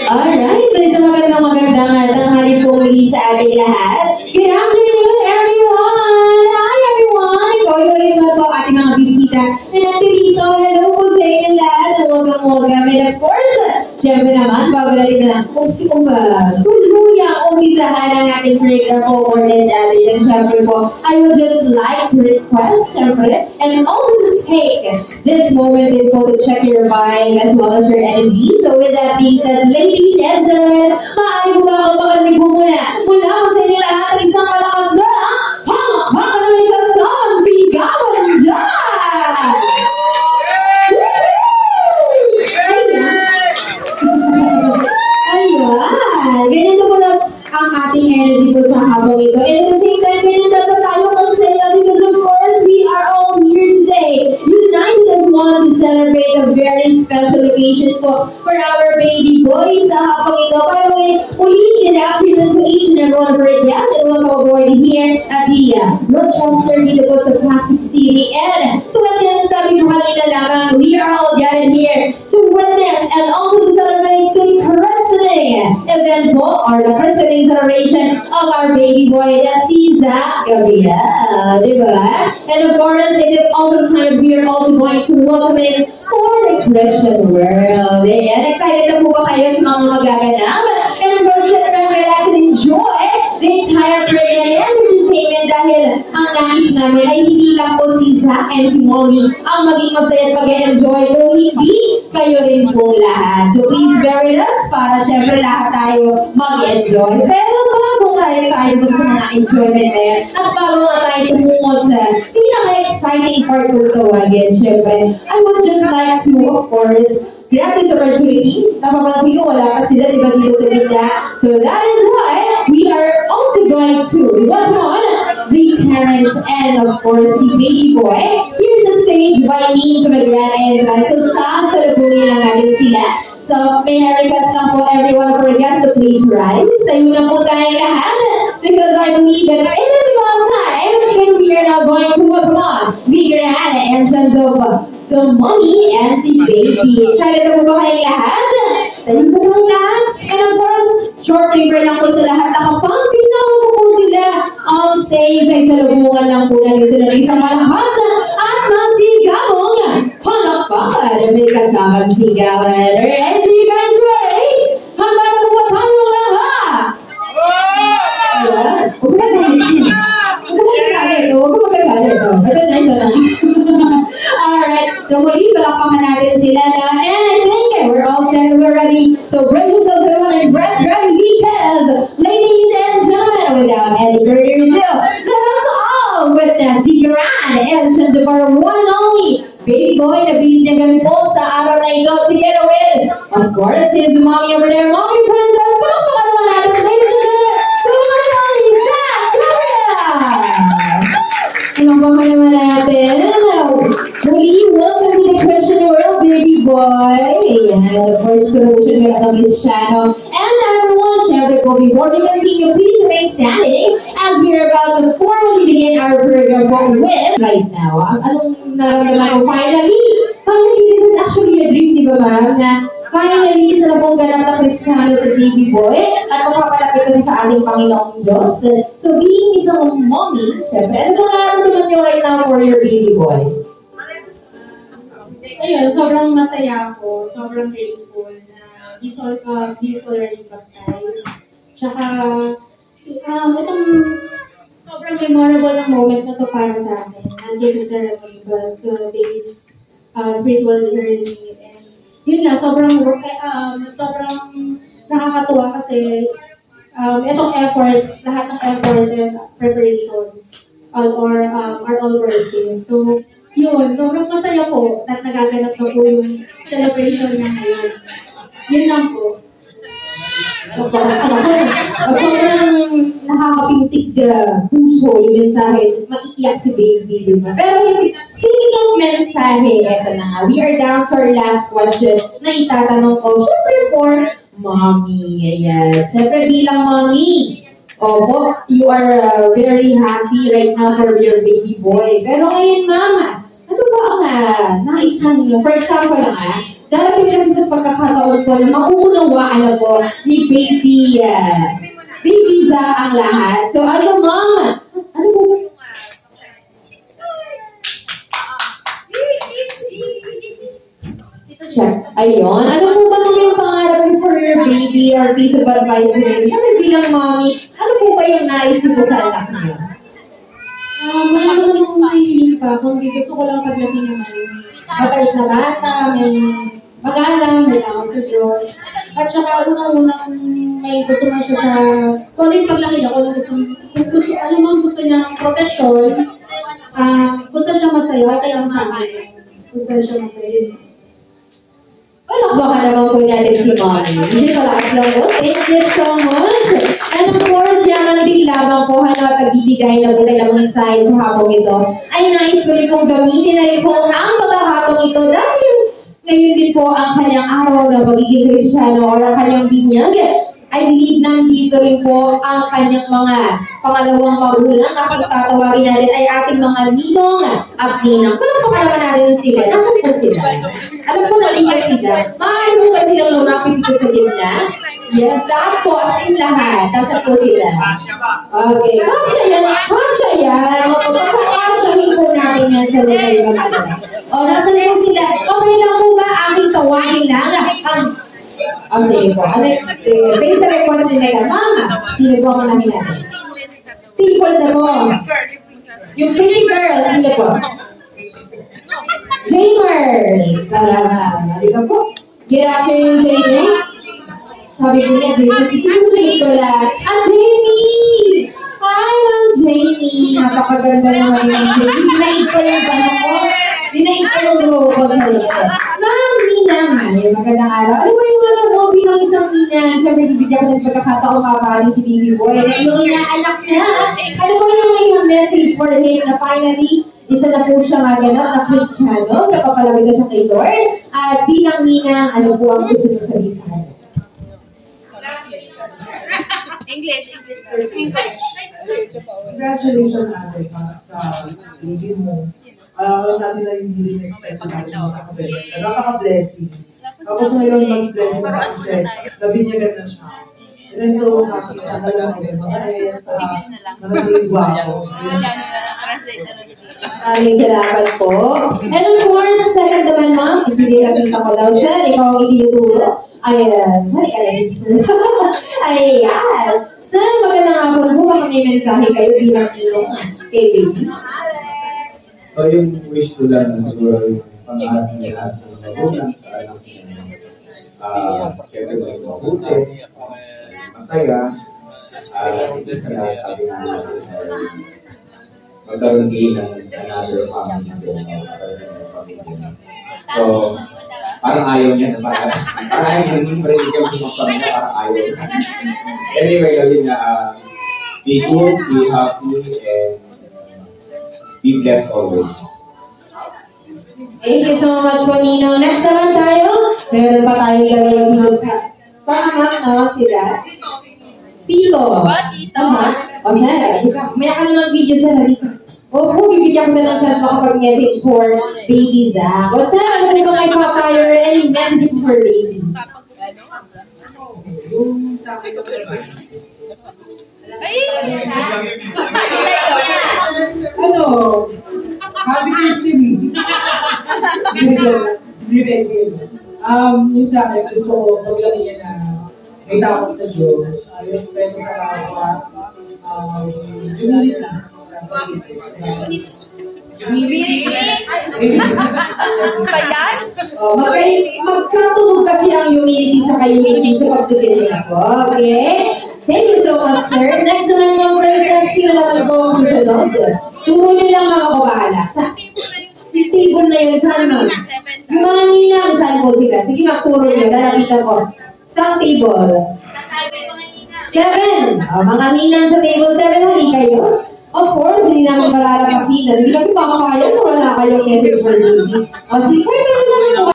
Alright, so isang magandang tanghali po muli sa ating lahat. Good afternoon, everyone! Hi, everyone! Ikaw naman po ating mga bisita na nandito. Hello po sa inyong lahat. Huwag-huwag. And of course, syempre naman, bago natin na kung tuluyang umpisahan ang ating program po for this episode. Syempre po, I would just like to request, syempre, and also to take this moment po to check your vibe as well as your energy. So with that being said, ladies and gentlemen, maaari po ba ako makarinig po muna mula po sa inyo lahat ng isang malakas na palakpakan na may kasamang sigawan dyan! Ayan! Ganito po lang ang ating energy po sa habang ito. And at the same time, ganito na tayo magsaya because of course, we are all here today. United as one to celebrate a very special occasion po for our baby boy sa habang ito. By the way, good afternoon to each and every one of our guests and welcome aboard here at the Rochester dito po sa Pasig City. And tulad yan sabi ko kanina lamang, we are all gathered here to witness and also to celebrate the christening event po or the christening celebration of our baby boy na si Zach Gabriel, di ba? And of course, it is also the time we are also going to welcome him for the Christian world. Ayan, excited na po ba kayo sa mga magaganap? And of course, sit back, relax, and enjoy the entire program and entertainment dahil ang nais namin ay hindi lang po si Zach and si Molly ang maging masaya at mag-enjoy kung hindi kayo rin pong lahat. So please bear with us para syempre lahat tayo mag-enjoy. Pero bago tayo sa mga enjoyment na yan at bago nga tayo tumungo sa pinaka-exciting part kong tawagin, syempre, I would just like to, of course, grab this opportunity. Napapansin ko, wala pa sila, diba, dito sa gitna. So that is why we are also going to welcome the parents and, of course, the baby boy. Here's the stage by means of a grand entrance. So sasalubungin lang natin sila. So may I request lang po everyone for the guests to please rise. Tayo na po tayo lahat because I believe that it is about time when we are now going to welcome on the grand entrance of the mommy and si baby. Excited na po ba kayong lahat? Tayo po lang lahat. And of course, short favor lang po sa lahat. Nakapang pinako po sila on stage ay salubungan lang po natin sila ng isang malakas at masigawang palakpakan. May kasamang sigawan. Alright, so you guys ready? Handa na po ba tayong lahat? Yes. Huwag ka magagalit. Huwag ka magagalit. Ito na. Alright, so muli palakpakan natin sila na and I think we're all set and we're ready. So bring yourselves everyone and get ready because ladies and gentlemen, without any further ado, let us all witness the grand entrance of our one and only baby boy na binigyan po sa araw na ito together with, of course, his mommy over there, mommy princess. Palakpakan naman natin, ladies and gentlemen, the one and only Zach Gabriel. Palakpakan naman natin. Muli, welcome to the Christian world, baby boy. And of course, promotion ka lang ng Miss Channel. And everyone, syempre po, before we continue, please remain standing as we are about to formally begin our program with right now. Anong nararamdaman ko? Finally, this is actually a dream, di ba ma'am? Na finally, isa na pong ganap na Kristiyano sa baby boy at mapapalapit kasi sa ating Panginoong Diyos. So, being isang mommy, syempre, ano po nararamdaman nyo right now for your baby boy? Ayun, sobrang masaya ako, sobrang grateful na he's already baptized. Tsaka, itong sobrang memorable na moment na to para sa akin. Nandiyan sa ceremony, but the baby's spiritual journey. And yun nga, sobrang nakakatuwa kasi itong effort, lahat ng effort and preparations are all working. So, yun, sobrang masaya po at nagaganap na po yung celebration niya ngayon. Yun lang po. Sobrang nakakapintig puso yung mensahe. Maiiyak si baby, di ba? Pero speaking of mensahe, eto na nga. We are down to our last question na itatanong ko. Siyempre for mommy. Ayan. Siyempre bilang mommy. Opo, you are very happy right now for your baby boy. Pero ngayon, mama, ano ba ang nais mo? For example lang Darating kasi sa pagkakataon po na makukunawaan na po ni Baby Zach ang lahat. So, ano mom? Ano po? Ayun. Ano po ba yung pangarap for your baby or piece of advice rin? Siyempre bilang mommy, ano po ba yung nais mo sa anak niyo? Wala naman akong mahihiling pa, kundi gusto ko lang pagdating naman. Mabait na bata, may magalang, may tao sa Diyos. At saka unang-unang may gusto na siya sa, kung ano yung paglaki na, kung ano mang gusto niya ng profesyon, gusto siya masaya, kaya ang sabi. Gusto siya masaya. Palakbakan naman po natin si mommy. Hindi palakas lang po. Thank you so much. And of course, yaman din lamang po at pagbibigay na po tayo ng mensahe sa hapong ito. Ay nais ko rin pong gamitin na rin po ang pagkakatong ito dahil ngayon din po ang kanyang araw na pagiging Kristiyano o ang kanyang binyag. I believe nandito rin po ang kanyang mga pangalawang magulang na pagtatawagin natin ay ating mga ninong at ninang. Palakpakan naman natin sila. Nasaan po sila? Alam po nalika sila. Maaari po ba silang lumapit dito sa gitna? Yes, lahat po, as in lahat. Nasaan po sila? Okay. Kasya yan. Kasya yan. Pagkakasyahin po natin yan sa lugar yung mga. O, nasaan po sila? Okay lang po ba aking tawagin lang? Sige po. Based sa request nila yan, Mama, sino po ang namin natin? People na po. Yung pretty girl, sino po? Jamers. Halika po. Good afternoon, Jamie. Sabi po niya, Jamie ko lang. Jamie! Hi, Ma'am Jamie. Napakaganda naman yung Jamie. Dinaig ko yung banok ko. Dinaig ko yung grupo sa dito. Ma'am Nina, magandang araw. Ano ba yung ano mo bilang isang Nina? Siyempre, bibigyan ko ng pagkakataon mabali si Baby Boy. Yung inaanak niya. Ano ba yung message for him na finally, isa na po siya maganap na Kristiyano, napapalagay na siya kay Lord. At bilang Nina, ano po ang gusto niyo sabihin sa kanya? English. Congratulations natin sa baby mo. Alam natin na hindi rin expected natin nakaka-blessing. Tapos ngayon, mas blessing na kasi nabinyagan na siya. And then so, happy sa dalawa rin. Makayan sa naging guwapo. Maraming salamat po. And of course, second naman ma'am, sige nakita ko daw sir, ikaw ang itinuturo. Ayan, ayan. Sir, magandang hapon po, baka may mensahe kayo bilang ilong kay Baby. So yung wish ko lang na siguro yung pangarap niya lahat ng magulang sa anak niya. Siyempre maging mabuti, masaya, hindi sinasabi namin magkaroon din ng another family din, magkaroon ng pamilya. So, parang ayaw niya na parang ayaw niya nung marinig yung pamilya, parang ayaw niya. Anyway, yun na, be good, be happy, and be blessed always. Thank you so much po, Nino. Next naman tayo, meron pa tayong gagawin dito sa pangamak na sila. Tito. O, sir, may ka naman video, sir. Opo, bibigyan ko na ng chance makapag-message for Baby Zach. O, sir, ano ba kayo makapire any message for Baby? Yung sa akin, ano? Happy Thanksgiving. Hindi rin. Yung sa akin, gusto ko paglaki niya na may takot sa Diyos. Respeto sa kapwa. Humility. Magkatulog kasi ang humility sa community sa pagtutulog ako. Okay? Thank you so much, sir. Next naman yung princess, sino naman po ang susunod? Turo niyo lang mga kabahala. Sa table na yun, saan ma'am? Yung mga ninang, saan po sila? Sige, magturo niyo. Lalapitan ko. Saan table? 7. Mga ninang sa table 7, hali kayo. Of course, hindi namin malalapasin. Hindi kami makakaya na wala kayong message for Baby. Sige, pwede naman po.